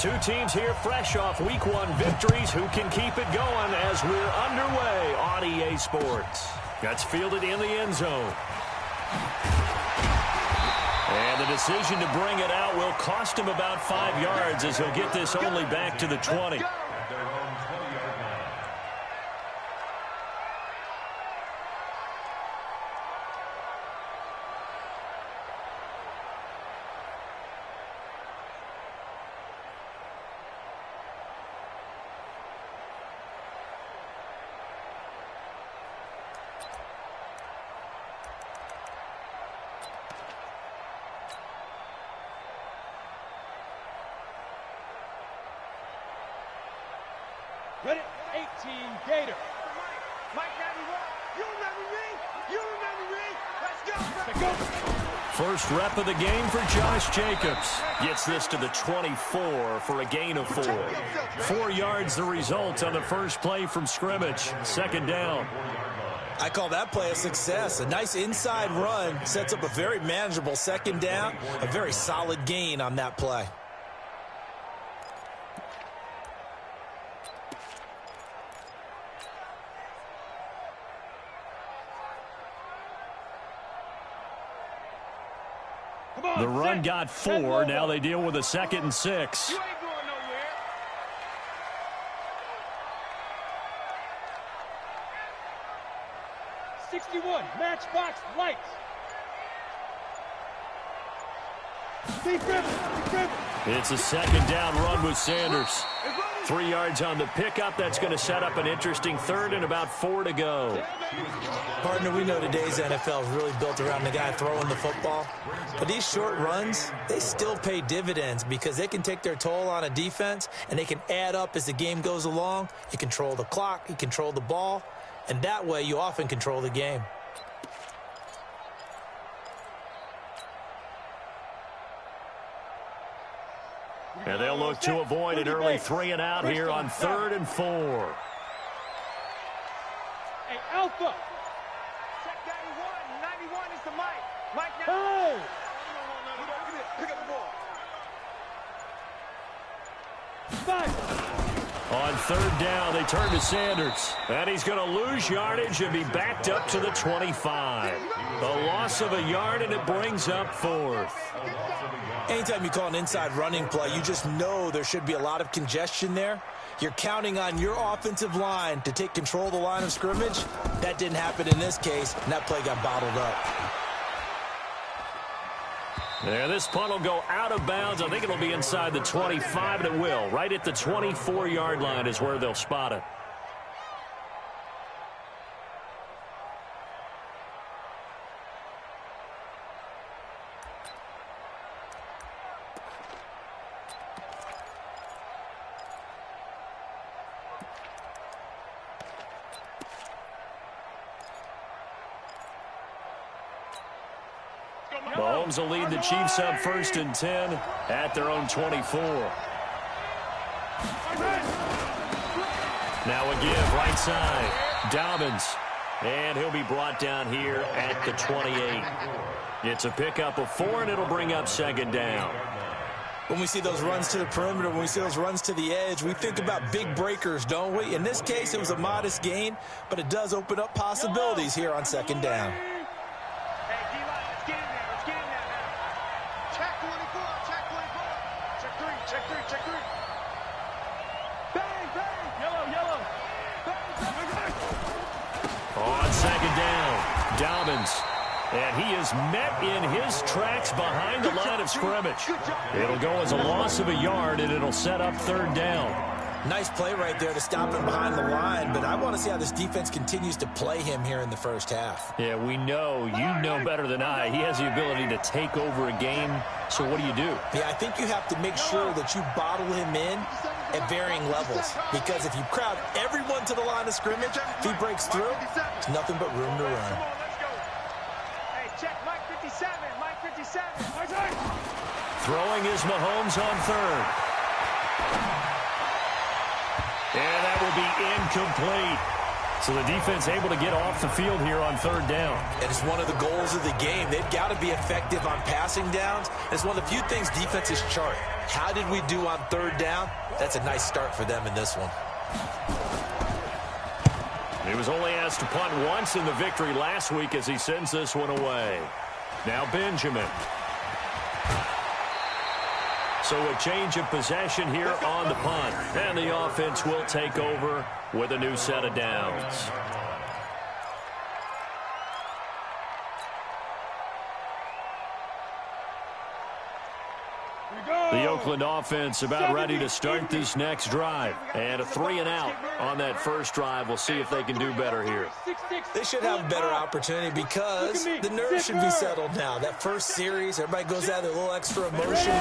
Two teams here fresh off Week 1 victories. Who can keep it going as we're underway on EA Sports? That's fielded in the end zone. And the decision to bring it out will cost him about 5 yards as he'll get this only back to the 20. Ready? 18, Gator. Mike 91. You remember me? You remember me? Let's go. First rep of the game for Josh Jacobs. Gets this to the 24 for a gain of 4. 4 yards the result on the first play from scrimmage. Second down. I call that play a success. A nice inside run sets up a very manageable second down. A very solid gain on that play. The run got 4. Now they deal with a 2nd and 6. You ain't going nowhere. '61, matchbox lights. It's a second down run with Sanders. 3 yards on the pickup. That's going to set up an interesting third and about 4 to go. Partner, we know today's NFL is really built around the guy throwing the football. But these short runs, they still pay dividends because they can take their toll on a defense and they can add up as the game goes along. You control the clock, you control the ball, and that way you often control the game. And they'll look to avoid an early 3 and out here on 3rd and 4. Hey, Alpha. Check 91. 91 is the Mike. Mike 91. Hey! Pick up the ball. 5. On 3rd down, they turn to Sanders. And he's going to lose yardage and be backed up to the 25. A loss of a yard, and it brings up 4th. Anytime you call an inside running play, you just know there should be a lot of congestion there. You're counting on your offensive line to take control of the line of scrimmage. That didn't happen in this case, and that play got bottled up. Yeah, this punt will go out of bounds. I think it'll be inside the 25, and it will. Right at the 24-yard line is where they'll spot it. Mahomes will lead the Chiefs up 1st and 10 at their own 24. Now a give right side. Dobbins. And he'll be brought down here at the 28. It's a pickup of 4, and it'll bring up 2nd down. When we see those runs to the perimeter, when we see those runs to the edge, we think about big breakers, don't we? In this case, it was a modest gain, but it does open up possibilities here on 2nd down. On 2nd down, Dobbins. And he is met in his tracks behind the line of scrimmage. It'll go as a loss of a yard, and it'll set up 3rd down. Nice play right there to stop him behind the line, but I want to see how this defense continues to play him here in the first half. Yeah, we know. You know better than I. He has the ability to take over a game. So what do you do? Yeah, I think you have to make sure that you bottle him in at varying levels. Because if you crowd everyone to the line of scrimmage, if he breaks through, there's nothing but room to run. Hey, check Mike 57. Mike 57. Throwing is Mahomes on 3rd. And that will be incomplete. So the defense able to get off the field here on third down. And it's one of the goals of the game. They've got to be effective on passing downs. It's one of the few things defenses chart. How did we do on third down? That's a nice start for them in this one. He was only asked to punt once in the victory last week as he sends this one away. Now Benjamin. So a change of possession here on the punt. And the offense will take over with a new set of downs. The Oakland offense about ready to start this next drive. And a 3-and-out on that first drive. We'll see if they can do better here. They should have a better opportunity because the nerves should be settled now. That first series, everybody goes out with a little extra emotion.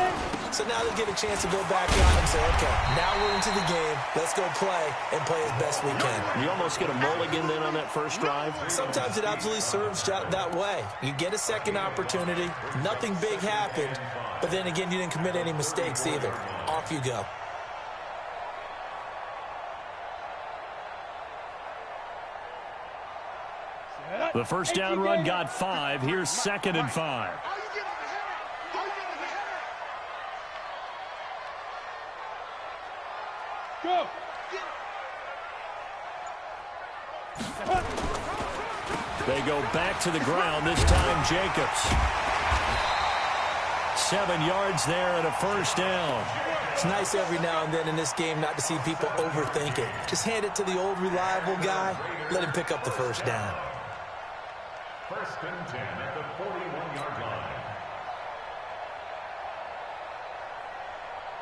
So now they get a chance to go back out and say, okay, now we're into the game. Let's go play and play as best we can. You almost get a mulligan then on that first drive? Sometimes it absolutely serves that way. You get a second opportunity. Nothing big happened. But then again, you didn't commit any mistakes either. Off you go. The first down run got 5. Here's 2nd and 5. Go. They go back to the ground, this time Jacobs. 7 yards there and a first down. It's nice every now and then in this game not to see people overthink it. Just hand it to the old reliable guy. Let him pick up the first down. 1st and 10 at the 41-yard line.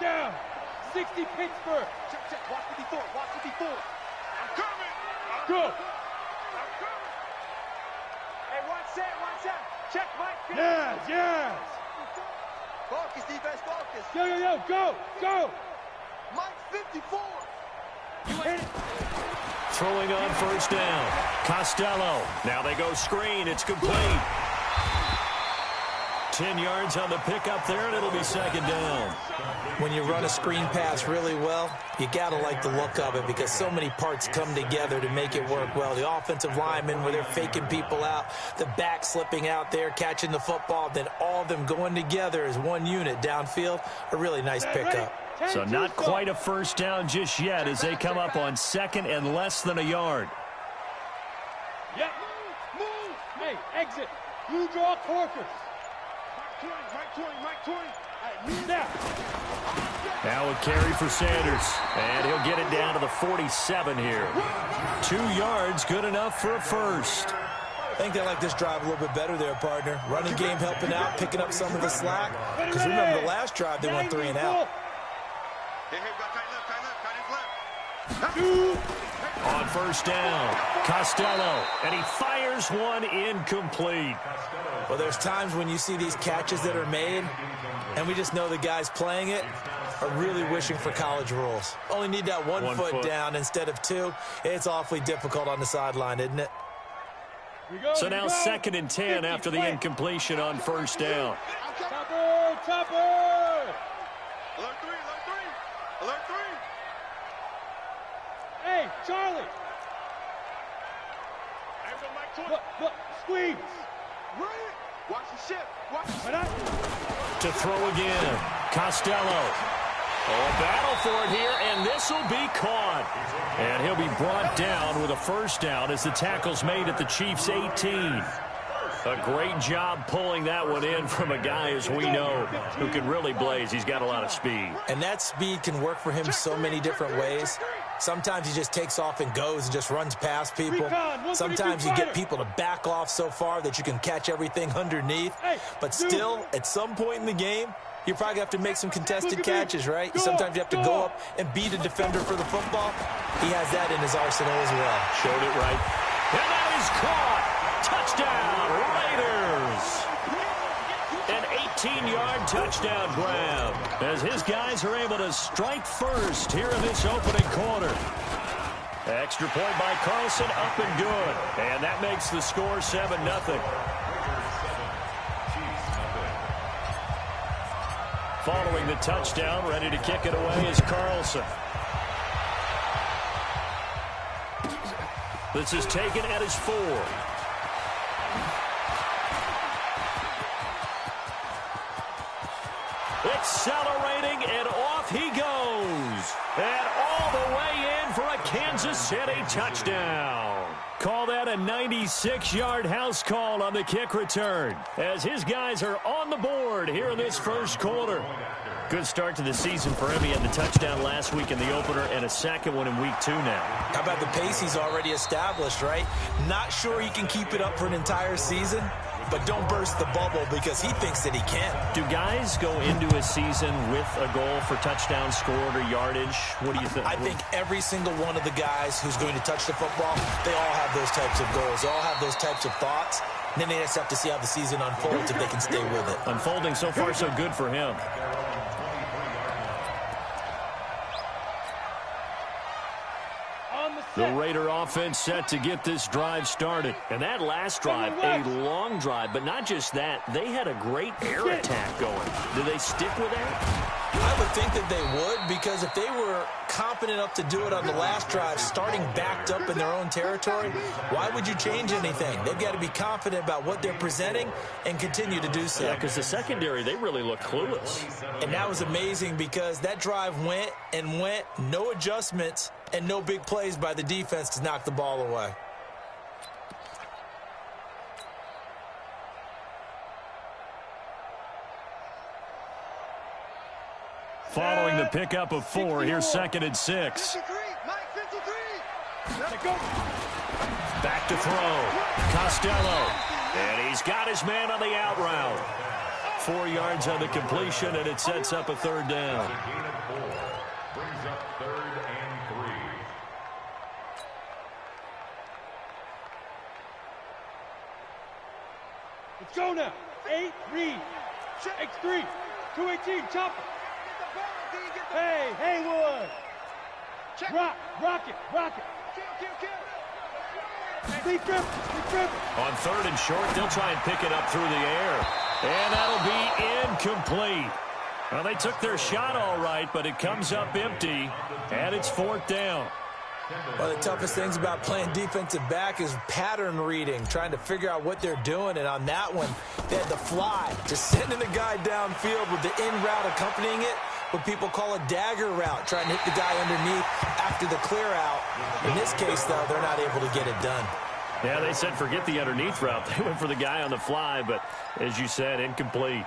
Down. 60 Pittsburgh. Check. Watch the before. Watch the before. I'm coming. Go. I'm coming. Hey, watch that. Check, Mike. Yes. Focus, defense, focus. Yo, go. Mike 54. Hit it. Throwing on first down. Costello. Now they go screen. It's complete. 10 yards on the pickup there, and it'll be 2nd down. When you run a screen pass really well, you got to like the look of it because so many parts come together to make it work well. The offensive linemen, where they're faking people out, the back slipping out there, catching the football, then all of them going together as one unit downfield. A really nice pickup. So not quite a first down just yet as they come up on 2nd and less than a yard. Yep. Move. Hey, exit. You draw corkers. Mike 20. Now. Now a carry for Sanders. And he'll get it down to the 47 here. 2 yards, good enough for a first. I think they like this drive a little bit better there, partner. Running game helping out, picking up some of the slack. Because remember the last drive, they went 3-and-out. On first down, Costello, and he fires one incomplete. Well, there's times when you see these catches that are made, and we just know the guys playing it are really wishing for college rules. Only need that one foot down instead of 2. It's awfully difficult on the sideline, isn't it? So now 2nd and 10 after the incompletion on first down. Topper! Alert 3. Hey, Charlie! Look, squeeze! Watch the ship. To throw again, Costello. Oh, a battle for it here, and this will be caught. And he'll be brought down with a first down as the tackle's made at the Chiefs' 18. A great job pulling that one in from a guy, as we know, who can really blaze. He's got a lot of speed. And that speed can work for him so many different ways. Sometimes he just takes off and goes and just runs past people. Sometimes you get people to back off so far that you can catch everything underneath. But still, at some point in the game, you probably have to make some contested catches, right? Sometimes you have to go up and beat a defender for the football. He has that in his arsenal as well. Showed it right. And that is caught. Touchdown, Raiders. An 18-yard touchdown grab as his guys are able to strike first here in this opening quarter. Extra point by Carlson, up and good. And that makes the score 7-0. Following the touchdown, ready to kick it away is Carlson. This is taken at his 4. Accelerating, and off he goes. And all the way in for a Kansas City touchdown. Call that a 96-yard house call on the kick return, as his guys are on the board here in this first quarter. Good start to the season for him. He had the touchdown last week in the opener and a second one in week 2 now. How about the pace he's already established, right? Not sure he can keep it up for an entire season, but don't burst the bubble because he thinks that he can. Do guys go into a season with a goal for touchdown scored or yardage? What do you think? I think every single one of the guys who's going to touch the football, they all have those types of goals. They all have those types of thoughts. And then they just have to see how the season unfolds if they can stay with it. Unfolding so far so good for him. The Raider offense set to get this drive started. And that last drive, a long drive, but not just that. They had a great air attack going. Do they stick with that? I would think that they would, because if they were confident enough to do it on the last drive, starting backed up in their own territory, why would you change anything? They've got to be confident about what they're presenting and continue to do so. Yeah, because the secondary, they really look clueless. And that was amazing because that drive went and went, no adjustments, and no big plays by the defense to knock the ball away. Following the pickup of 4, here's 2nd and 6. Back to throw. Costello. And he's got his man on the out route. 4 yards on the completion, and it sets up a 3rd down. Brings up 3rd and 3. Let's go now. 8, read. X3. 218, chopper. Hey, Haywood. Rock it. Speed grip. On 3rd and short, they'll try and pick it up through the air. And that'll be incomplete. Well, they took their shot all right, but it comes up empty, and it's 4th down. One of the toughest things about playing defensive back is pattern reading, trying to figure out what they're doing. And on that one, they had the fly, just sending the guy downfield with the in route accompanying it, what people call a dagger route, trying to hit the guy underneath after the clear out. In this case, though, they're not able to get it done. Yeah, they said forget the underneath route. They went for the guy on the fly, but as you said, incomplete.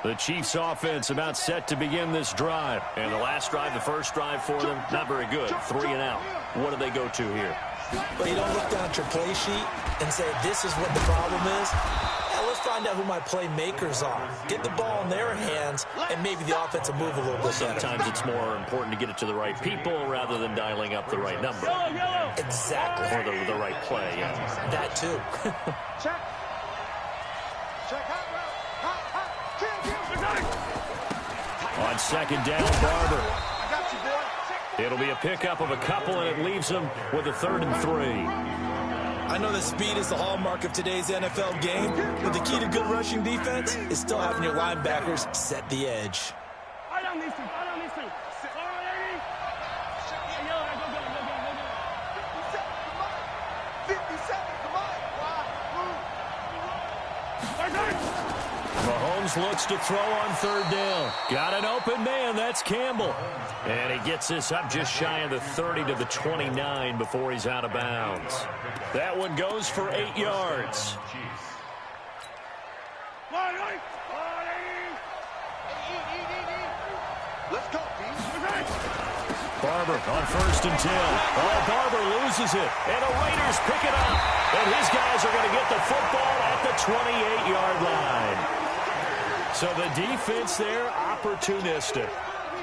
The Chiefs offense about set to begin this drive. And the last drive, the first drive for them, not very good. 3 and out. What do they go to here? Well, you don't look down at your play sheet and say, this is what the problem is. Now, let's find out who my playmakers are. Get the ball in their hands, and maybe the offense will move a little bit better. Sometimes it's more important to get it to the right people rather than dialing up the right number. Exactly. Or the right play, yeah. That, too. Check. On 2nd down, Barber. It'll be a pickup of a couple, and it leaves them with a 3rd and 3. I know that speed is the hallmark of today's NFL game, but the key to good rushing defense is still having your linebackers set the edge. I don't need to. Mahomes looks to throw on 3rd down. Got an open man. That's Campbell. And he gets this up just shy of the 30 to the 29 before he's out of bounds. That one goes for 8 yards. Let's go, Barber on 1st and 10. Oh, Barber loses it. And the Raiders pick it up. And his guys are going to get the football at the 28-yard line. So the defense there, opportunistic.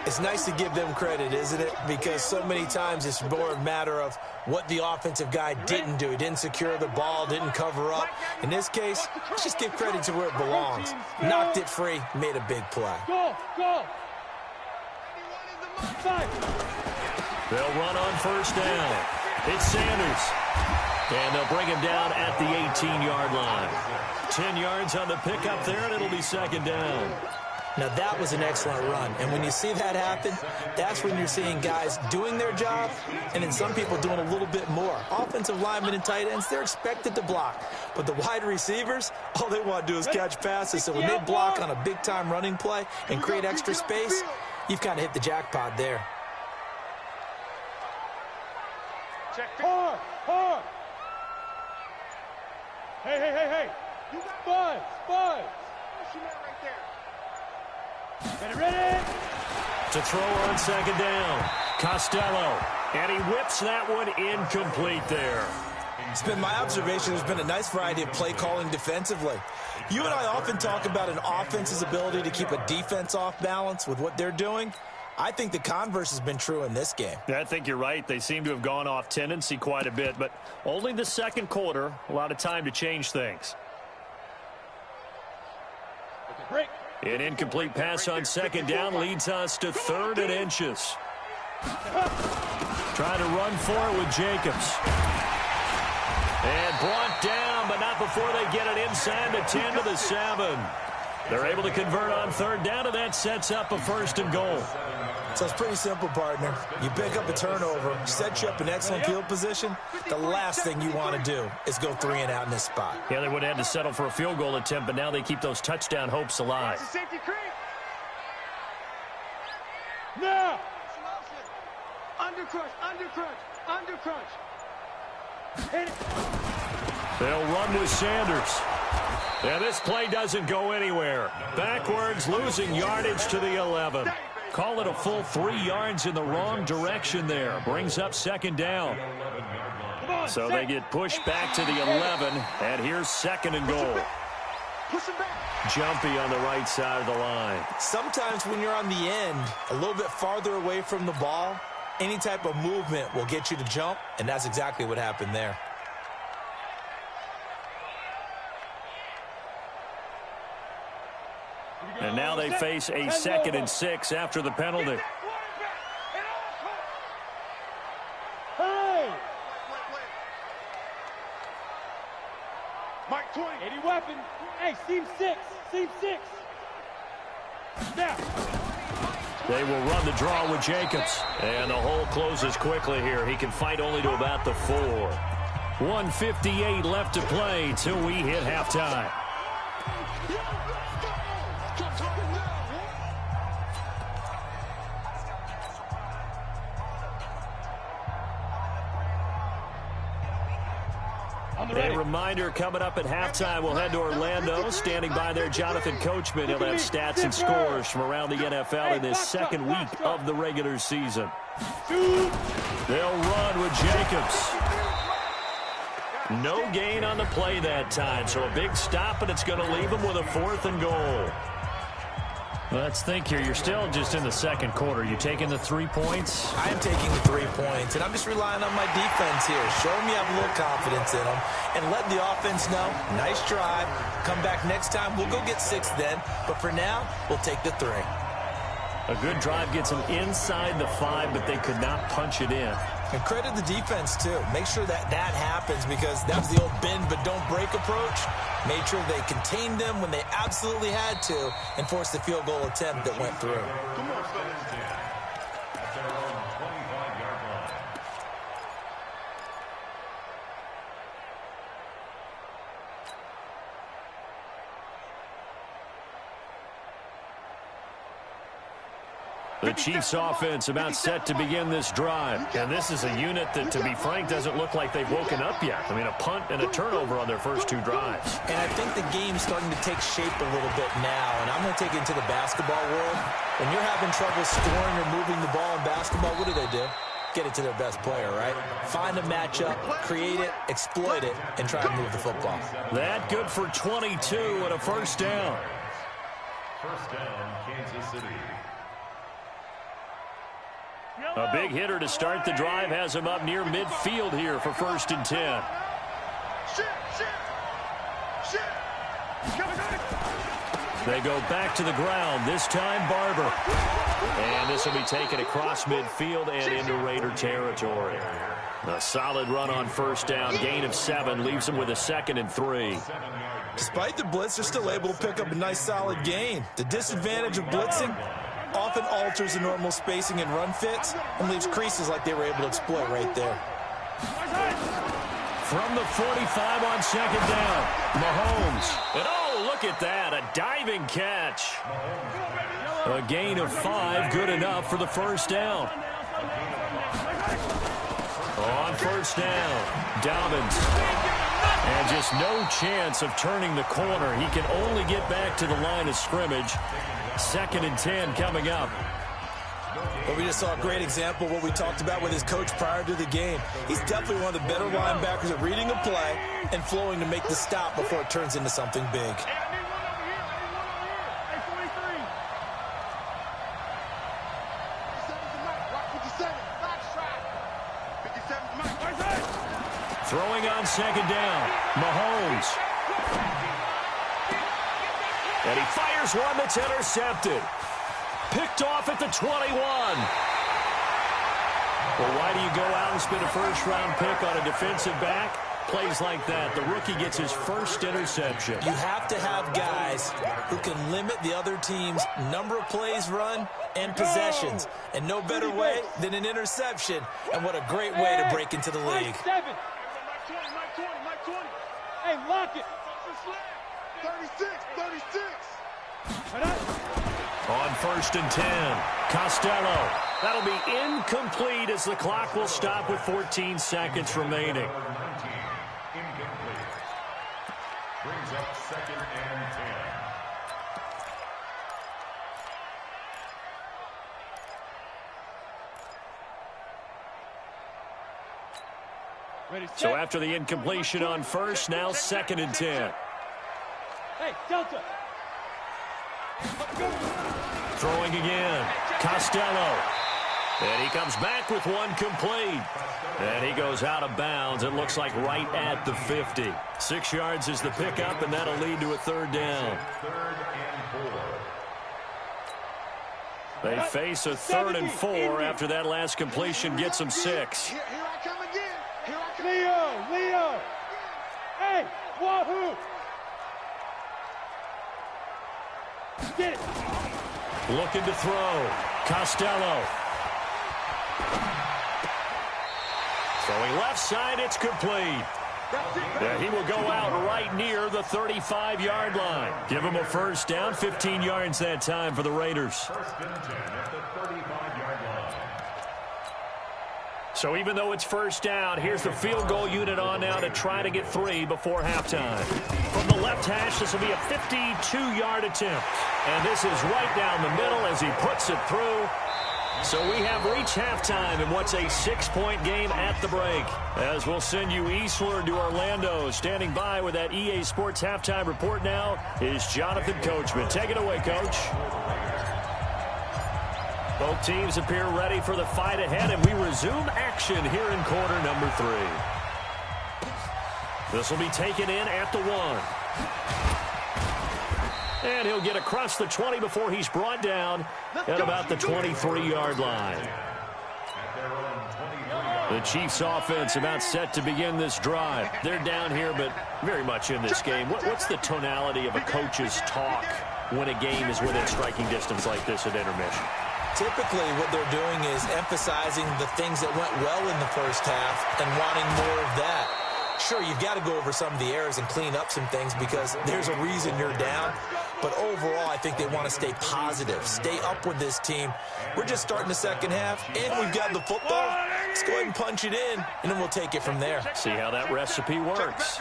It's nice to give them credit, isn't it? Because so many times it's more a matter of what the offensive guy didn't do. He didn't secure the ball, didn't cover up. In this case, let's just give credit to where it belongs. Knocked it free, made a big play. Go. They'll run on 1st down. It's Sanders. And they'll bring him down at the 18-yard line. 10 yards on the pickup there, and it'll be second down. Now, that was an excellent run. And when you see that happen, that's when you're seeing guys doing their job and then some people doing a little bit more. Offensive linemen and tight ends, they're expected to block. But the wide receivers, all they want to do is catch passes. So when they block on a big-time running play and create extra space, you've kind of hit the jackpot there. Hard. Hey. You got Buzz. Ready? To throw on second down. Costello. And he whips that one incomplete there. It's been my observation there's been a nice variety of play calling defensively. You and I often talk about an offense's ability to keep a defense off balance with what they're doing. I think the converse has been true in this game. Yeah, I think you're right. They seem to have gone off tendency quite a bit, but only the second quarter, a lot of time to change things. Break. An incomplete pass on second down leads us to 3rd and inches. Trying to run for it with Jacobs. And brought down, but not before they get it inside the 10 to the 7. They're able to convert on 3rd down, and that sets up a 1st and goal. So it's pretty simple, partner. You pick up a turnover, set you up in excellent field position. The last thing you want to do is go 3 and out in this spot. Yeah, they would have had to settle for a field goal attempt, but now they keep those touchdown hopes alive. Now! Undercrunch. Hit it. They'll run with Sanders. And this play doesn't go anywhere. Backwards, losing yardage to the 11. Call it a full 3 yards in the wrong direction there. Brings up second down. So they get pushed back to the 11, and here's 2nd and goal. Jumpy on the right side of the line. Sometimes when you're on the end, a little bit farther away from the ball, any type of movement will get you to jump, and that's exactly what happened there. And now they face a 2nd and 6 after the penalty. Hey! Mike 20. 80 weapon. Hey, seam 6. Now. They will run the draw with Jacobs. And the hole closes quickly here. He can fight only to about the 4. 1:58 left to play till we hit halftime. A reminder, coming up at halftime, we'll head to Orlando. Standing by there, Jonathan Coachman. He'll have stats and scores from around the NFL in this 2nd week of the regular season. They'll run with Jacobs. No gain on the play that time, so a big stop, and it's going to leave them with a 4th and goal. Let's think here. You're still just in the second quarter. You taking the 3 points? I am taking the 3 points, and I'm just relying on my defense here. Show me I have a little confidence in them, and let the offense know, nice drive. Come back next time. We'll go get 6 then, but for now, we'll take the 3. A good drive gets them inside the 5, but they could not punch it in. And credit the defense, too. Make sure that happens, because that was the old bend but don't break approach. Made sure they contained them when they absolutely had to and forced the field goal attempt that went through. The Chiefs offense about set to begin this drive. And this is a unit that, to be frank, doesn't look like they've woken up yet. I mean, a punt and a turnover on their first 2 drives. And I think the game's starting to take shape a little bit now. And I'm going to take it into the basketball world. When you're having trouble scoring or moving the ball in basketball, what do? Get it to their best player, right? Find a matchup, create it, exploit it, and try to move the football. That good for 22 and a 1st down. 1st down, Kansas City. A big hitter to start the drive has him up near midfield here for 1st and 10. They go back to the ground, this time Barber. And the this will be taken across midfield and into Raider territory. A solid run on first down. Gain of 7 leaves them with a 2nd and 3. Despite the blitz, they're still able to pick up a nice solid gain. The disadvantage of blitzing often alters the normal spacing and run fits and leaves creases like they were able to exploit right there. From the 45 on 2nd down, Mahomes. And oh, look at that, a diving catch. A gain of 5, good enough for the first down. On first down, Dobbins. And just no chance of turning the corner. He can only get back to the line of scrimmage. 2nd and 10 coming up. But we just saw a great example of what we talked about with his coach prior to the game. He's definitely one of the better linebackers at reading a play and flowing to make the stop before it turns into something big. Throwing on 2nd down, Mahomes. And he fires one that's intercepted. Picked off at the 21. Well, why do you go out and spend a first-round pick on a defensive back? Plays like that, the rookie gets his first interception. You have to have guys who can limit the other team's number of plays run and possessions. And no better way than an interception. And what a great way to break into the league. 7. Hey, lock it. 36. On 1st and 10, Costello. That'll be incomplete as the clock will stop with 14 seconds remaining. Incomplete. Brings up 2nd and 10. Ready, set. So after the incompletion on first, now 2nd and 10. Hey, Delta. Throwing again, Costello. And he comes back with one complete. And he goes out of bounds. It looks like right at the 50. 6 yards is the pickup, and that'll lead to a 3rd down. 3rd and 4. They face a 3rd and 4 after that last completion gets them 6. Here I come again. Here I come. Leo. Hey, wahoo. Get it. Looking to throw. Costello. Throwing left side, it's complete. Yeah, he will go out right near the 35-yard line. Give him a first down, 15 yards that time for the Raiders. 1st and 10 at the 35-yard line. So even though it's first down, here's the field goal unit on now to try to get 3 before halftime. From the left hash, this will be a 52-yard attempt. And this is right down the middle as he puts it through. So we have reached halftime in what's a 6-point game at the break. As we'll send you eastward to Orlando. Standing by with that EA Sports halftime report now is Jonathan Coachman. Take it away, Coach. Both teams appear ready for the fight ahead, and we resume action here in quarter number 3. This will be taken in at the 1. And he'll get across the 20 before he's brought down at about the 23-yard line. The Chiefs offense about set to begin this drive. They're down here, but very much in this game. What's the tonality of a coach's talk when a game is within striking distance like this at intermission? Typically, what they're doing is emphasizing the things that went well in the first half and wanting more of that. Sure, you've got to go over some of the errors and clean up some things because there's a reason you're down. But overall, I think they want to stay positive, stay up with this team. We're just starting the second half, and we've got the football. Let's go ahead and punch it in, and then we'll take it from there. See how that recipe works.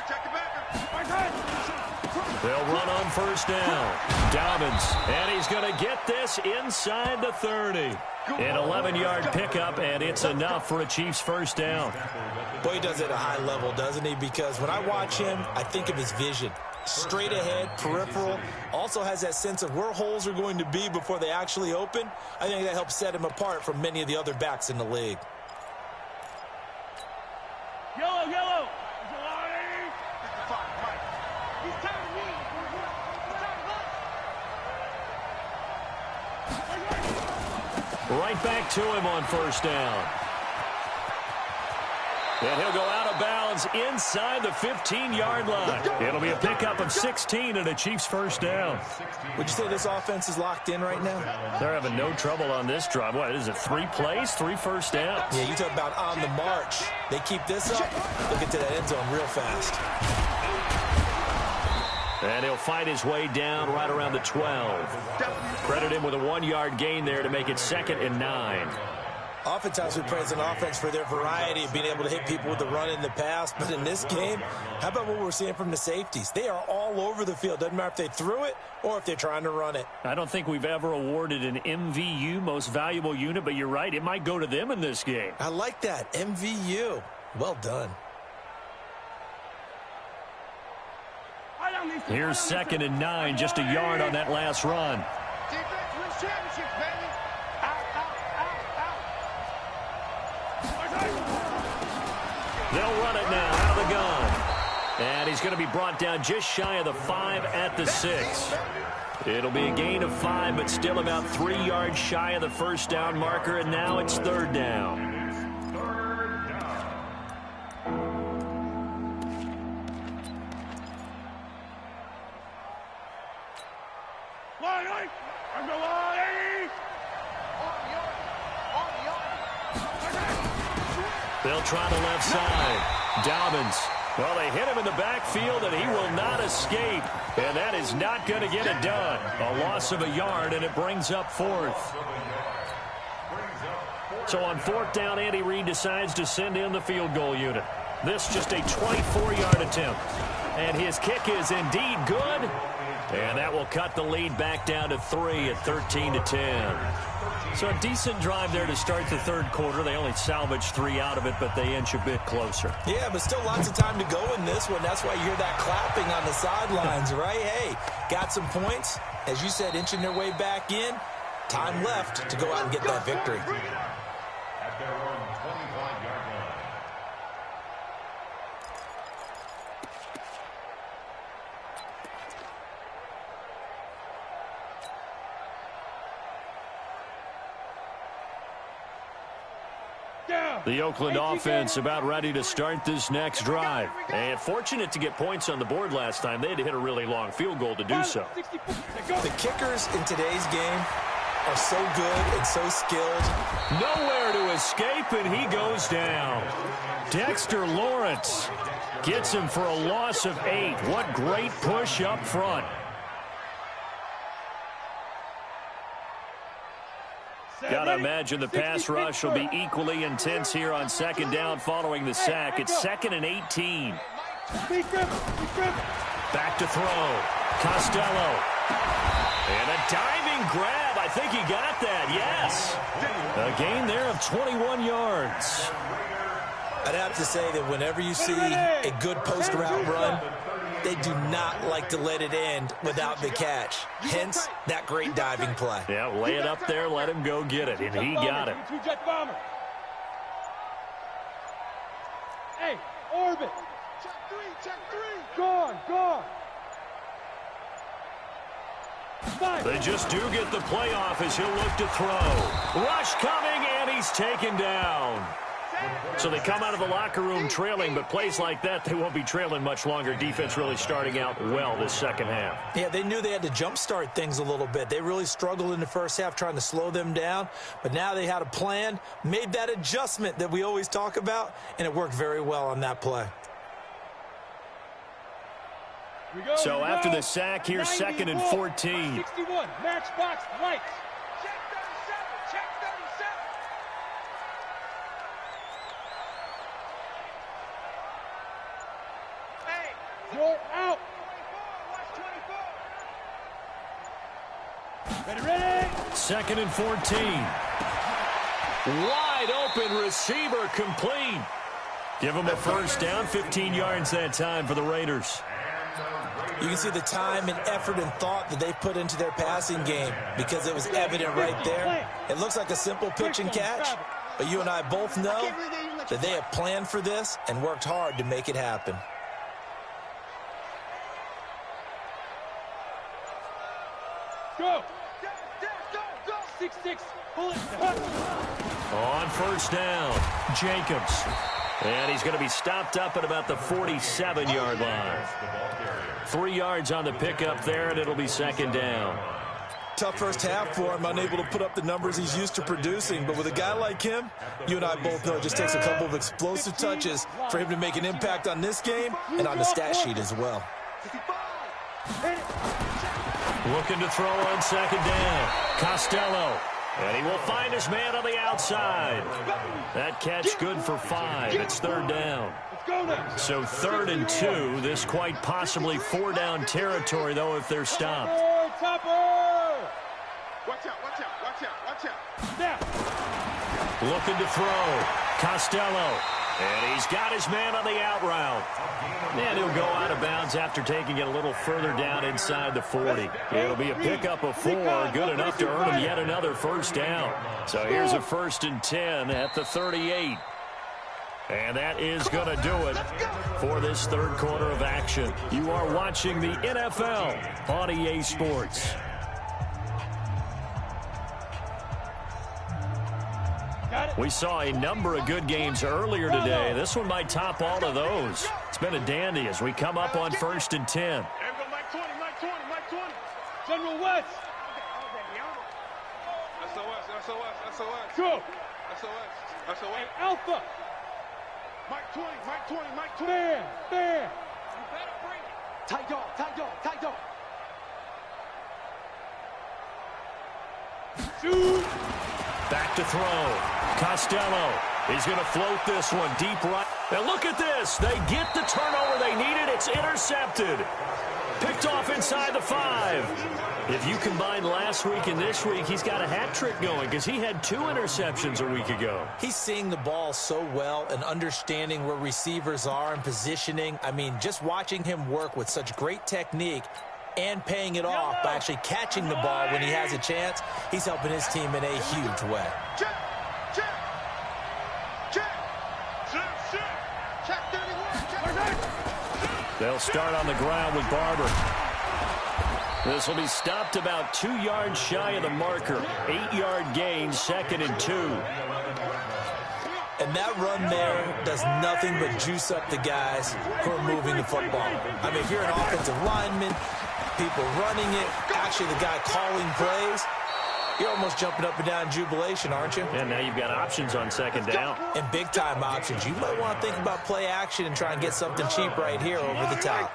They'll run on first down. Dobbins, and he's going to get this inside the 30. An 11-yard pickup, and it's enough for a Chiefs first down. Boy, he does it at a high level, doesn't he? Because when I watch him, I think of his vision. Straight ahead, peripheral, also has that sense of where holes are going to be before they actually open. I think that helps set him apart from many of the other backs in the league. Yellow. Right back to him on first down. And he'll go out of bounds inside the 15-yard line. It'll be a pickup of 16 and a Chiefs first down. Would you say this offense is locked in right now? They're having no trouble on this drive. What is it, 3 plays, 3 first downs? Yeah, you talk about on the march. They keep this up, they'll get to that end zone real fast. And he'll fight his way down right around the 12. Credit him with a 1-yard gain there to make it 2nd and 9. Oftentimes we praise an offense for their variety of being able to hit people with the run in the pass. But in this game, how about what we're seeing from the safeties? They are all over the field. Doesn't matter if they threw it or if they're trying to run it. I don't think we've ever awarded an MVU, most valuable unit, but you're right. It might go to them in this game. I like that. MVU. Well done. Here's 2nd and 9, just a yard on that last run. Defense wins championships, baby. They'll run it now out of the gun. And he's going to be brought down just shy of the 5 at the 6. It'll be a gain of 5, but still about 3 yards shy of the first down marker, and now it's 3rd down. They'll try the left side. Dobbins. Well, they hit him in the backfield, and he will not escape. And that is not going to get it done. A loss of a yard, and it brings up 4th. So on 4th down, Andy Reid decides to send in the field goal unit. This just a 24-yard attempt. And his kick is indeed good. And that will cut the lead back down to 3 at 13-10. So a decent drive there to start the 3rd quarter. They only salvaged 3 out of it, but they inch a bit closer. Yeah, but still lots of time to go in this one. That's why you hear that clapping on the sidelines, right? Hey, got some points. As you said, inching their way back in. Time left to go out and get that victory. At their own 25-yard line. The Oakland offense about ready to start this next drive. And fortunate to get points on the board last time. They had to hit a really long field goal to do so. The kickers in today's game are so good and so skilled. Nowhere to escape, and he goes down. Dexter Lawrence gets him for a loss of 8. What great push up front. Got to imagine the pass rush will be equally intense here on 2nd down following the sack. It's 2nd and 18. Back to throw. Costello. And a diving grab. I think he got that. Yes. A gain there of 21 yards. I'd have to say that whenever you see a good post route run, they do not like to let it end without the catch. Hence, that great diving play. Yeah, lay it up there, let him go get it, and he got it. Hey, orbit. Check 3. Gone. They just do get the playoff as he'll look to throw. Rush coming, and he's taken down. So they come out of the locker room trailing, but plays like that, they won't be trailing much longer. Defense really starting out well this second half. Yeah, they knew they had to jumpstart things a little bit. They really struggled in the first half trying to slow them down, but now they had a plan, made that adjustment that we always talk about, and it worked very well on that play. So after the sack, here's 2nd and 14. 61, matchbox lights. Check 37. Hey, You're out. watch 24. Ready. 2nd and 14. Wide open receiver complete. Give him a first down, 15 yards that time for the Raiders. You can see the time and effort and thought that they put into their passing game because it was evident right there. It looks like a simple pitch and catch, but you and I both know that they have planned for this and worked hard to make it happen. Go. Go. 6'6". Pull it. On first down, Jacobs. And he's going to be stopped up at about the 47-yard line. 3 yards on the pickup there, and it'll be second down. Tough first half for him, unable to put up the numbers he's used to producing. But with a guy like him, you and I both know it just takes a couple of explosive touches for him to make an impact on this game and on the stat sheet as well. Looking to throw on second down. Costello. And he will find his man on the outside. That catch good for 5. It's third down. So 3rd and 2. This quite possibly 4-down territory, though, if they're stopped. Watch out, watch out, watch out, watch out. Looking to throw. Costello. And he's got his man on the out route. And he'll go out of bounds after taking it a little further down inside the 40. It'll be a pickup of 4, good enough to earn him yet another first down. So here's a 1st and 10 at the 38. And that is going to do it for this third quarter of action. You are watching the NFL on EA Sports. We saw a number of good games earlier today. This one might top all of those. It's been a dandy as we come up on 1st and 10. There we go, Mike 20, Mike 20, Mike 20. General West. SOS, SOS, SOS. Go. SOS, SOS. Hey, Alpha. Mike 20, Mike 20, Mike 20. Bam, bam. Tight dog, tight dog, tight dog. Shoot. Back to throw. Costello. He's going to float this one deep right. And look at this. They get the turnover they needed. It's intercepted. Picked off inside the 5. If you combine last week and this week, he's got a hat trick going because he had 2 interceptions a week ago. He's seeing the ball so well and understanding where receivers are and positioning. I mean, just watching him work with such great technique and paying it off by actually catching the ball when he has a chance, he's helping his team in a huge way. Check, check, check, check, check, check 31, check. They'll start on the ground with Barber. This will be stopped about 2 yards shy of the marker. 8-yard gain, 2nd and 2. And that run there does nothing but juice up the guys who are moving the football. I mean, if you're an offensive lineman, people running it, actually the guy calling plays, you're almost jumping up and down in jubilation, aren't you? And now you've got options on second down. And big-time options. You might want to think about play action and try and get something cheap right here over the top.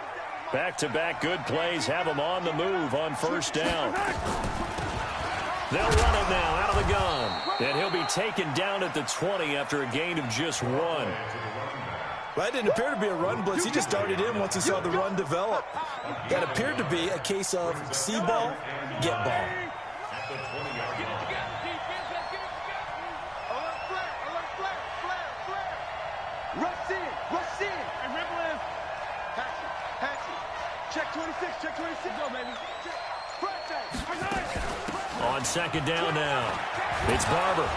Back-to-back good plays have him on the move on first down. They'll run it now out of the gun. And he'll be taken down at the 20 after a gain of just 1. That didn't appear to be a run blitz. He just darted in once he saw the run develop. That appeared to be a case of see ball, get ball. Rush in. And ripple in. Hatch it. Check 26, check 26. Go, baby. On second down now, it's Barber.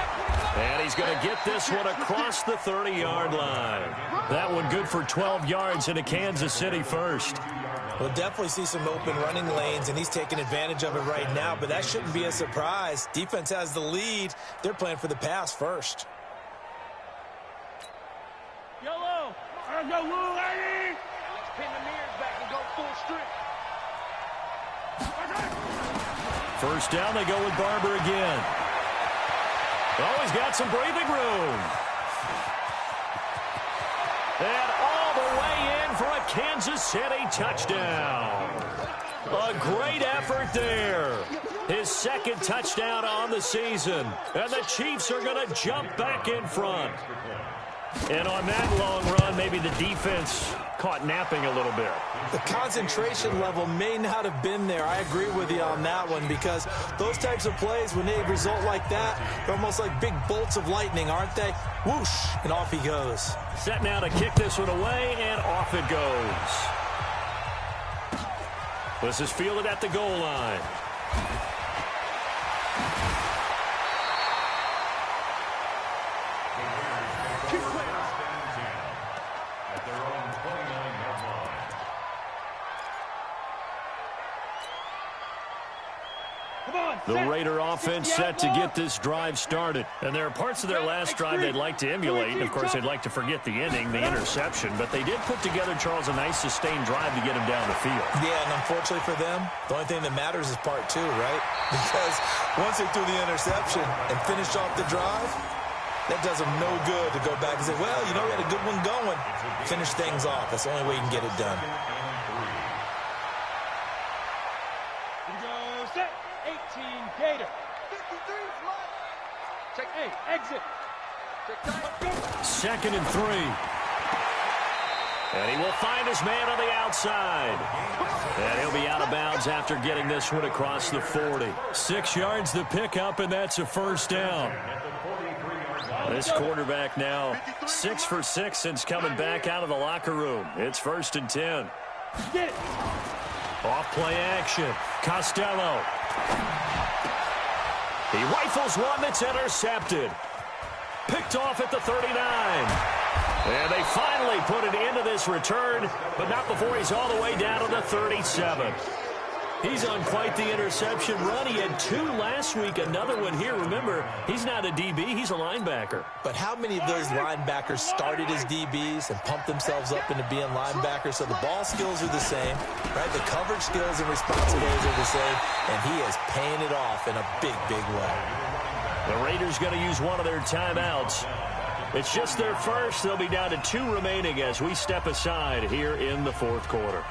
And he's going to get this one across the 30-yard line. That one good for 12 yards into Kansas City first. We'll definitely see some open running lanes, and he's taking advantage of it right now, but that shouldn't be a surprise. Defense has the lead. They're playing for the pass first. Yellow. Go, Lou, lady. Let's pin the mirrors back and go full strength. First down, they go with Barber again. Oh, he's got some breathing room. And all the way in for a Kansas City touchdown. A great effort there. His 2nd touchdown on the season. And the Chiefs are going to jump back in front. And on that long run, maybe the defense caught napping a little bit. The concentration level may not have been there. I agree with you on that one because those types of plays, when they result like that, they're almost like big bolts of lightning, aren't they? Whoosh, and off he goes. Set now to kick this one away, and off it goes. This is fielded at the goal line. Come on, The Raider offense set to get this drive started. And there are parts of their last drive they'd like to emulate. And, of course, they'd like to forget the ending, the interception. But they did put together, Charles, a nice sustained drive to get him down the field. Yeah, and unfortunately for them, the only thing that matters is part two, right? Because once they threw the interception and finished off the drive, that does them no good to go back and say, well, you know, we had a good one going. Finish things off. That's the only way you can get it done. Set 18 Gator. 53 slot. Check A. Exit. Second and 3. And he will find his man on the outside. And he'll be out of bounds after getting this one across the 40. 6 yards the pickup, and that's a first down. This quarterback now 6 for 6 since coming back out of the locker room. It's 1st and 10. Get it. Off play action. Costello. He rifles one that's intercepted. Picked off at the 39. And they finally put it into this return, but not before he's all the way down to the 37. He's on quite the interception run. He had 2 last week, another one here. Remember, he's not a DB, he's a linebacker. But how many of those linebackers started as DBs and pumped themselves up into being linebackers? So the ball skills are the same, right? The coverage skills and responsibilities are the same, and he is paying it off in a big, big way. The Raiders going to use one of their timeouts. It's just their first. They'll be down to 2 remaining as we step aside here in the 4th quarter.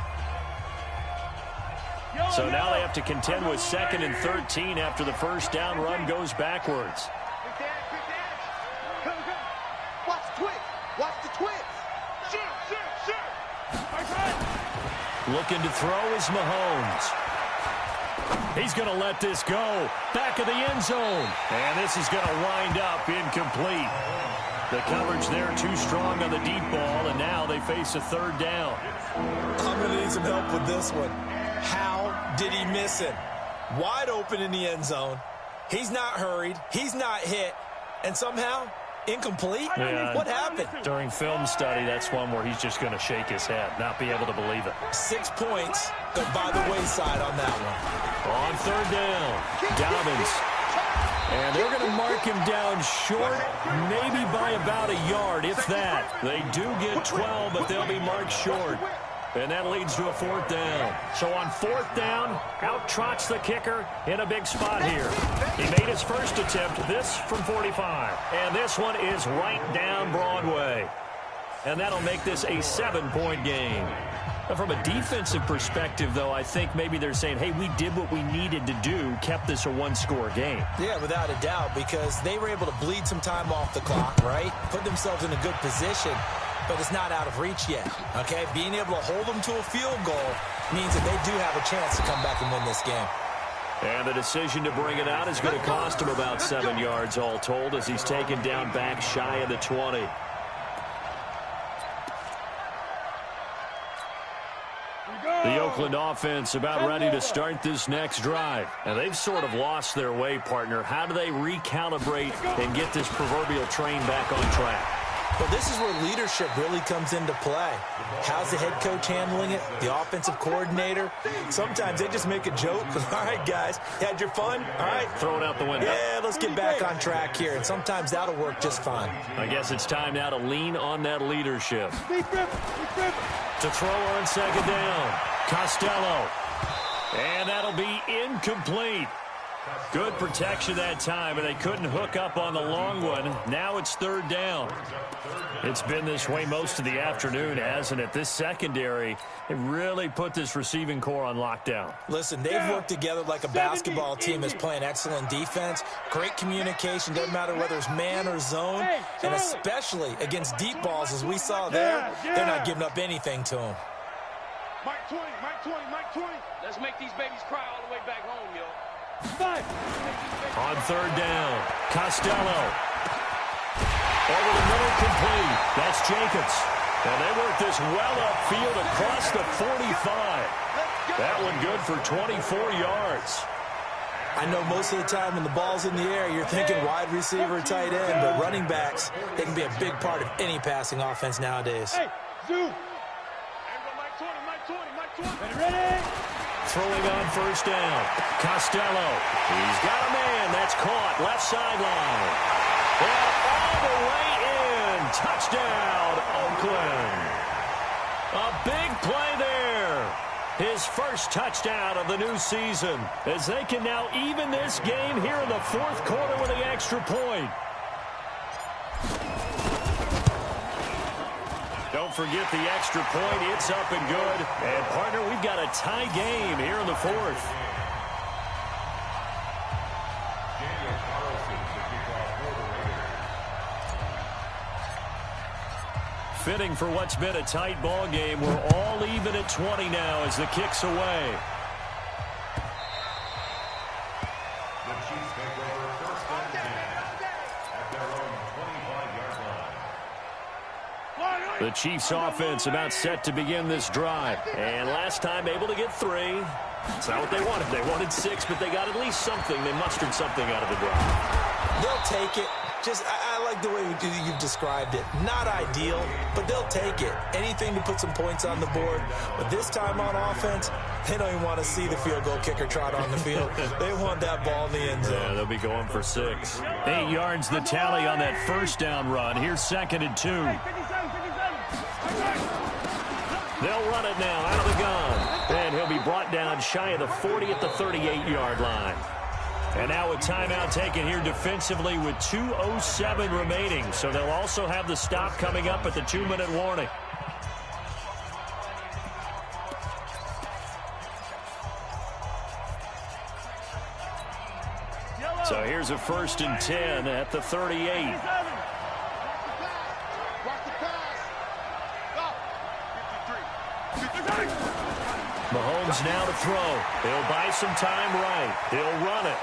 So now they have to contend with 2nd and 13 after the first down run goes backwards. Quick dash. Come. Watch the twitch. Watch the twitch. Shoot. Looking to throw is Mahomes. He's going to let this go. Back of the end zone. And this is going to wind up incomplete. The coverage there too strong on the deep ball, and now they face a 3rd down. I'm going to need some help with this one. How did he miss it? Wide open in the end zone. He's not hurried. He's not hit. And somehow, incomplete? Yeah, what happened? During film study, that's one where he's just going to shake his head, not be able to believe it. 6 points go by the wayside on that one. On 3rd down, Dobbins. And they're going to mark him down short, maybe by about a yard, if that. They do get 12, but they'll be marked short. And that leads to a 4th down. So on 4th down, out trots the kicker in a big spot here. He made his first attempt, this from 45. And this one is right down Broadway. And that'll make this a 7-point game. Now, from a defensive perspective, though, I think maybe they're saying, hey, we did what we needed to do, kept this a 1-score game. Yeah, without a doubt, because they were able to bleed some time off the clock, right? Put themselves in a good position. But it's not out of reach yet, okay? Being able to hold them to a field goal means that they do have a chance to come back and win this game. And the decision to bring it out is going to cost him about 7 yards all told as he's taken down back shy of the 20. The Oakland offense about ready to start this next drive. And they've sort of lost their way, partner. How do they recalibrate and get this proverbial train back on track? Well, this is where leadership really comes into play. How's the head coach handling it? The offensive coordinator? Sometimes they just make a joke. All right, guys, had your fun? All right. Throw it out the window. Yeah, let's get back on track here. And sometimes that'll work just fine. I guess it's time now to lean on that leadership. To throw on 2nd down. Costello. And that'll be incomplete. Good protection that time, and they couldn't hook up on the long one. Now it's 3rd down. It's been this way most of the afternoon, hasn't it? This secondary, they really put this receiving core on lockdown. Listen, they've worked together like a basketball team that's playing excellent defense. Great communication, doesn't matter whether it's man or zone. And especially against deep balls, as we saw there, they're not giving up anything to them. Mike 20. Let's make these babies cry all the way back home, yo. On 3rd down, Costello. Over the middle, complete. That's Jacobs. And they work this well upfield across the 45. That one good for 24 yards. I know most of the time when the ball's in the air, you're thinking wide receiver, tight end, but running backs, they can be a big part of any passing offense nowadays. Hey, Zoo. Mike 20. Ready? Throwing on first down. Costello. He's got a man. That's caught. Left sideline. And all the way in. Touchdown, Oakland. A big play there. His first touchdown of the new season, as they can now even this game here in the fourth quarter with the extra point. Don't forget the extra point. It's up and good. And, partner, we've got a tie game here in the fourth. Fitting for what's been a tight ball game. We're all even at 20 now as the kick's away. The Chiefs take over first and 10 at their own 25-yard line. The Chiefs offense about set to begin this drive. And last time able to get 3. It's not what they wanted. They wanted 6, but they got at least something. They mustered something out of the drive. They'll take it. I like the way you've described it. Not ideal, but they'll take it. Anything to put some points on the board. But this time on offense, they don't even want to see the field goal kicker trot on the field. They want that ball in the end zone. Yeah, they'll be going for 6. 8 yards the tally on that first down run. Here's 2nd and 2. They'll run it now out of the gun. And he'll be brought down shy of the 40 at the 38-yard line. And now a timeout taken here defensively with 2:07 remaining. So they'll also have the stop coming up at the 2-minute warning. So here's a 1st and 10 at the 38. Mahomes now to throw. He'll buy some time right. He'll run it.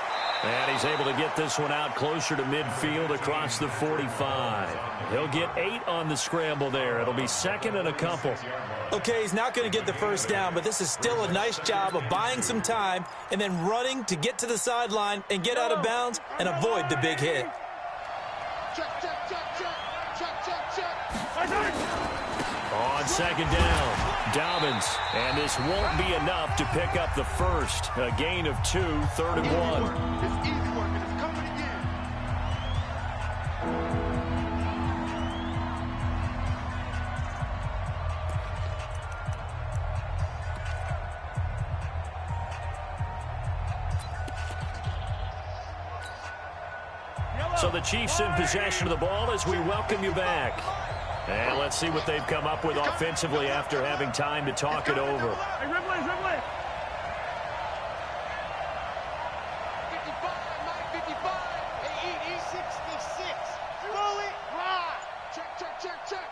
And he's able to get this one out closer to midfield across the 45. He'll get 8 on the scramble there. It'll be 2nd and a couple. Okay, he's not going to get the first down, but this is still a nice job of buying some time and then running to get to the sideline and get out of bounds and avoid the big hit. On 2nd down, Dobbins. And this won't be enough to pick up the first. A gain of 2, 3rd and 1. It's easy work, and it's coming again. So the Chiefs in possession of the ball as we welcome you back. And let's see what they've come up with offensively after having time to talk it over. Hey, Ripley, Ripley. 55, Mike, 55. Hey, 66. Throw it. Wide. Check.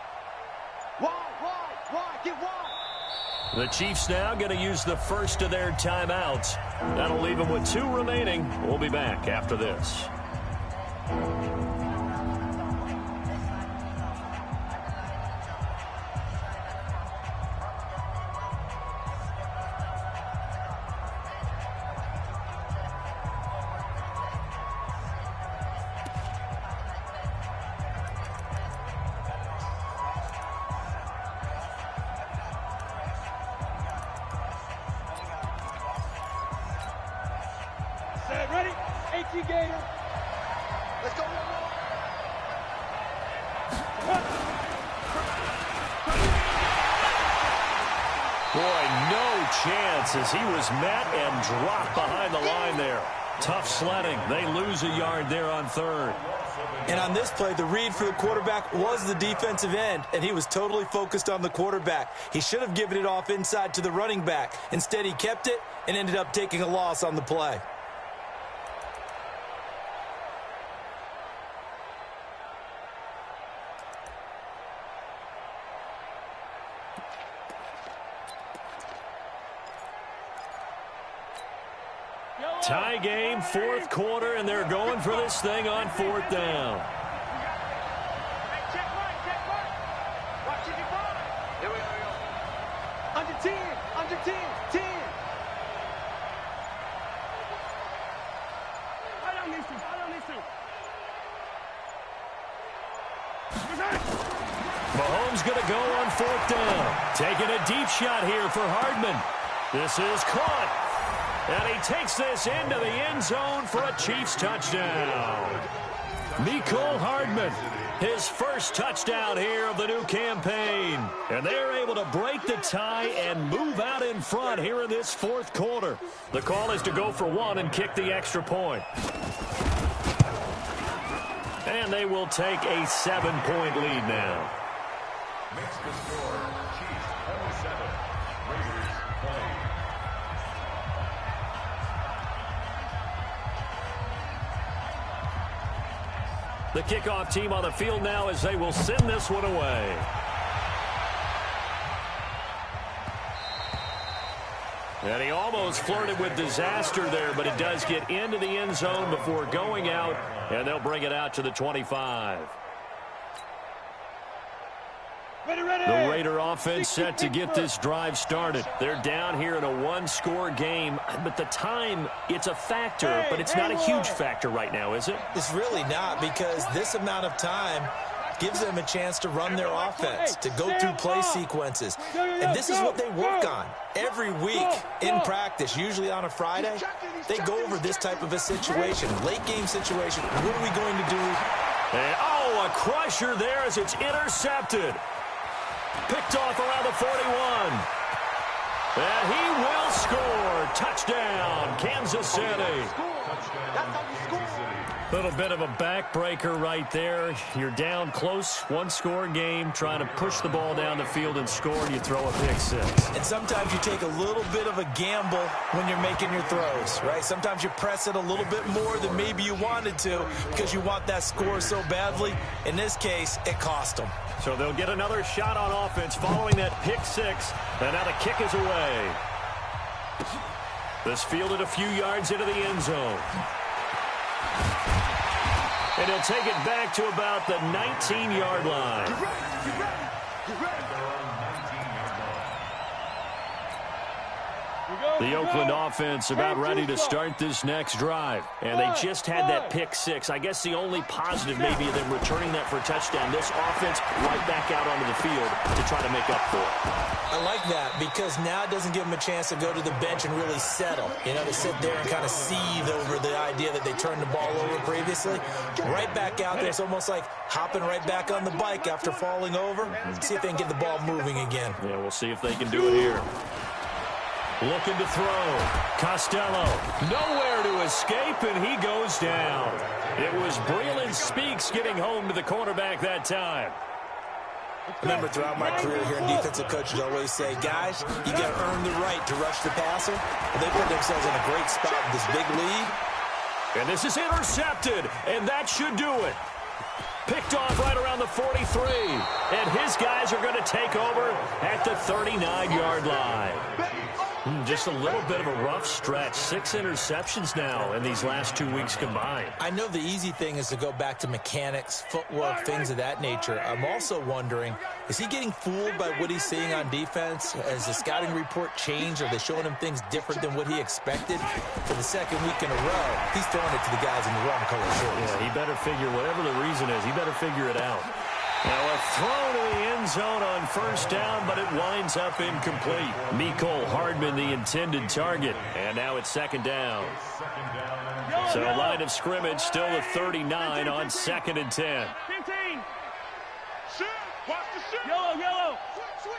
Wide. Get wide. The Chiefs now going to use the first of their timeouts. That'll leave them with 2 remaining. We'll be back after this. Set, ready? 18 Gator. Let's go. Boy, no chance as he was met and dropped behind the line there. Tough sledding. They lose a yard there on 3rd. And on this play, the read for the quarterback was the defensive end, and he was totally focused on the quarterback. He should have given it off inside to the running back. Instead, he kept it and ended up taking a loss on the play. Tie game, 4th quarter, and they're going for this thing on 4th down. Hey, check right. Watch it, Here we go. Under 10. 10. I don't need to. Mahomes going to go on 4th down. Taking a deep shot here for Hardman. This is caught. And he takes this into the end zone for a Chiefs touchdown. Mecole Hardman, his first touchdown here of the new campaign. And they're able to break the tie and move out in front here in this fourth quarter. The call is to go for one and kick the extra point. And they will take a 7-point lead now. Makes the score Chiefs 27, Raiders 20. The kickoff team on the field now as they will send this one away. And he almost flirted with disaster there, but it does get into the end zone before going out, and they'll bring it out to the 25. The Raider offense set to get this drive started. They're down here in a one-score game, but the time, it's a factor, but it's not a huge factor right now, is it? It's really not, because this amount of time gives them a chance to run their offense, to go through play sequences. And this is what they work on every week in practice, usually on a Friday. They go over this type of a situation, late-game situation. What are we going to do? And, oh, a crusher there as it's intercepted. Picked off around the 41. And he will score. Touchdown, Kansas City. Little bit of a backbreaker right there. You're down close, one-score game, trying to push the ball down the field and score, and you throw a pick six. And sometimes you take a little bit of a gamble when you're making your throws, right? Sometimes you press it a little bit more than maybe you wanted to because you want that score so badly. In this case, it cost them. So they'll get another shot on offense following that pick six, and now the kick is away. This fielded a few yards into the end zone. And he'll take it back to about the 19-yard line. The Oakland offense about ready to start this next drive. And they just had that pick six. I guess the only positive maybe of them returning that for a touchdown. This offense right back out onto the field to try to make up for it. I like that because now it doesn't give them a chance to go to the bench and really settle. You know, to sit there and kind of seethe over the idea that they turned the ball over previously. Right back out there. It's almost like hopping right back on the bike after falling over. See if they can get the ball moving again. Yeah, we'll see if they can do it here. Looking to throw. Costello, nowhere to escape, and he goes down. It was Breland Speaks getting home to the quarterback that time. I remember throughout my career here in defensive coaches always say, guys, you got to earn the right to rush the passer. And they put themselves in a great spot with this big lead. And this is intercepted, and that should do it. Picked off right around the 43. And his guys are going to take over at the 39-yard line. Just a little bit of a rough stretch. 6 interceptions now in these last 2 weeks combined. I know the easy thing is to go back to mechanics, footwork, things of that nature. I'm also wondering, is he getting fooled by what he's seeing on defense? Has the scouting report changed? Are they showing him things different than what he expected? For the second week in a row, he's throwing it to the guys in the wrong color shorts. Yeah, he better figure, whatever the reason is, he better figure it out. Now a throw to the end zone on first down, but it winds up incomplete. Mecole Hardman, the intended target. And now it's second down. So line of scrimmage still the 39 on 2nd and 10. 15. Shoot! Watch the shoot! Yellow, yellow. Switch!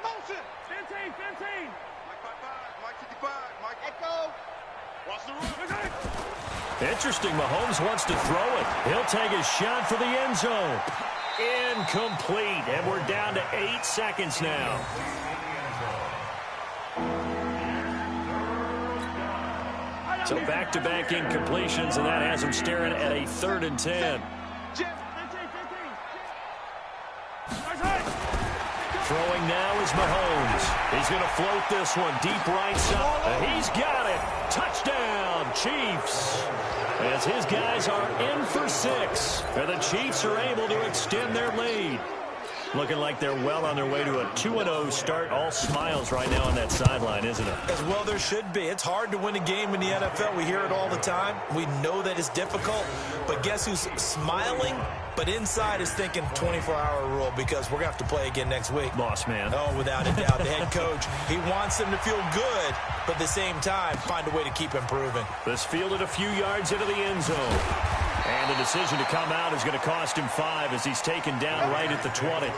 Motion! 15. Mike 55, Mike 55, Mike Echo. Watch the run. Interesting. Mahomes wants to throw it. He'll take a shot for the end zone. Incomplete. And we're down to 8 seconds now. So back-to-back incompletions, and that has him staring at a 3rd and 10. 15. Throwing now is Mahomes. He's going to float this one deep right side. And he's got it. Touchdown, Chiefs. As his guys are in for 6. And the Chiefs are able to extend their lead. Looking like they're well on their way to a 2-0 start. All smiles right now on that sideline, isn't it? As well there should be. It's hard to win a game in the NFL. We hear it all the time. We know that it's difficult. But guess who's smiling But inside is thinking 24-hour rule because we're going to have to play again next week. Boss man. Oh, without a doubt. The head coach, he wants them to feel good, but at the same time, find a way to keep improving. This fielded a few yards into the end zone. And the decision to come out is going to cost him 5 as he's taken down right at the 20.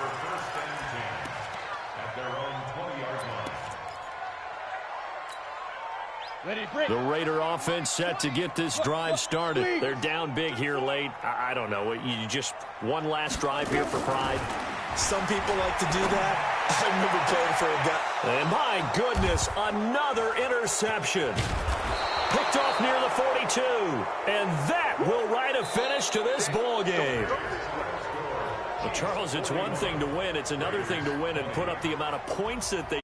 The Raider offense set to get this drive started. They're down big here late. I don't know. You just one last drive here for pride. Some people like to do that. I remember playing for a guy. And my goodness, another interception. Picked off near the 42. And that will write a finish to this ball game. Well, Charles, it's one thing to win. It's another thing to win and put up the amount of points that they